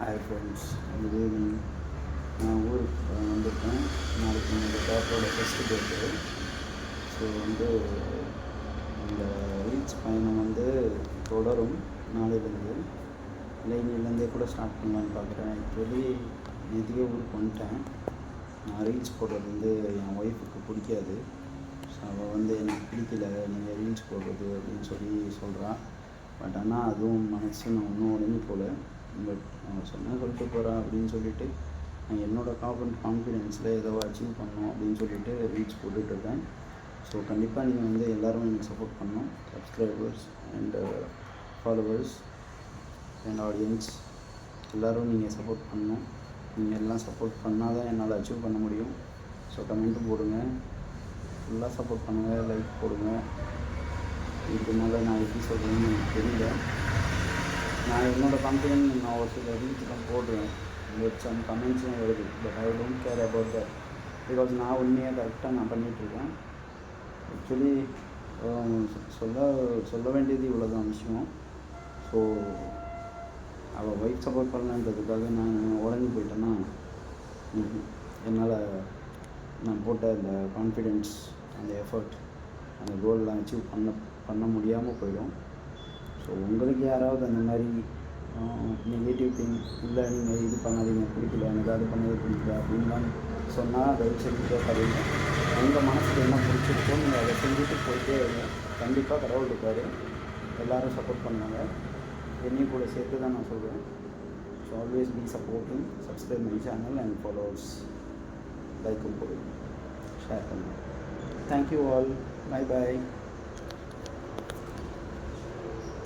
Hi friends, good evening. நான் ஊருக்கு வந்திருக்கேன். நாளைக்கு என்னோடய டாக்டரோட ஃபஸ்ட்டு பர்த்டே. ஸோ இந்த ரீச் பயணம் தொடரும். நாளையிலேருந்து லைனிலேருந்தே கூட ஸ்டார்ட் பண்ணலான்னு பார்க்குறேன். ஆக்சுவலி நேற்றுக்கே ஊருக்கு வந்துட்டேன். நான் ரீல்ஸ் போடுறது என் ஒய்ஃபுக்கு பிடிக்காது. ஸோ அவள் எனக்கு பிடிக்கல, நீங்கள் ரீல்ஸ் போடுறது அப்படின்னு சொல்கிறான். பட் ஆனால் அதுவும் மனசு நான் ஒன்றும் உடனே போகல. பட் அவன் சொல்லிட்டு போகிறான் அப்படின்னு சொல்லிட்டு நான் என்னோடய கான்ஃபிடென்ஸில் ஏதோ அச்சீவ் பண்ணணும் அப்படின்னு சொல்லிட்டு ரீச் போட்டுட்ருக்கேன். ஸோ கண்டிப்பாக நீங்கள் எல்லோரும் எனக்கு சப்போர்ட் பண்ணணும். Subscribers and followers and audience எல்லோரும் நீங்கள் சப்போர்ட் பண்ணணும். நீங்கள் எல்லாம் சப்போர்ட் பண்ணால் தான் என்னால் அச்சீவ் பண்ண முடியும். ஸோ கமெண்ட்டு போடுங்க, ஃபுல்லாக சப்போர்ட் பண்ணுங்கள், லைக் போடுங்க. இதுக்கு மேலே நான் எப்படி சொல்கிறேன்னு எனக்கு தெரியல. நான் என்னோடய கான்ஃபிடென்ஸ் நான் ஒரு சில ரீல்ஸ்லாம் போடுவேன். பட் சம் கமெண்ட்ஸ்லாம் வருது. But I don't care about that. Because நான் உண்மையாக கரெக்டாக நான் பண்ணிகிட்ருக்கேன். ஆக்சுவலி சொல்ல வேண்டியது இவ்வளோ தான் விஷயம். ஸோ அவள் ஒய்ஃப் சப்போர்ட் பண்ணலன்றதுக்காக நான் உடஞ்சி போயிட்டேன்னா என்னால் நான் போட்ட அந்த கான்ஃபிடென்ஸ், அந்த எஃபர்ட், அந்த கோல்லாம் அச்சீவ் பண்ண முடியாமல் போயிடும். ஸோ உங்களுக்கு யாராவது அந்த மாதிரி நெகட்டிவ் திங், இல்லை நீங்கள் இது பண்ணாதீங்க, பிடிக்கல, எனக்கு அது பண்ணது பிடிக்கல அப்படின்லாம் சொன்னால் தயவு செஞ்சு கேட்காதீங்க. உங்கள் மனசுக்கு என்ன பிடிச்சிருக்கோ நீங்கள் அதை செஞ்சுட்டு போயிட்டே இருங்க. கண்டிப்பாக கடவுள் இருப்பார். எல்லோரும் சப்போர்ட் பண்ணுவாங்க. என்னையும் கூட சேர்த்து தான் நான் சொல்கிறேன். So always be supporting. Subscribe my channel and followers. லைக்கும் போடுங்க, ஷேர் பண்ணுங்கள். Thank you all. Bye bye.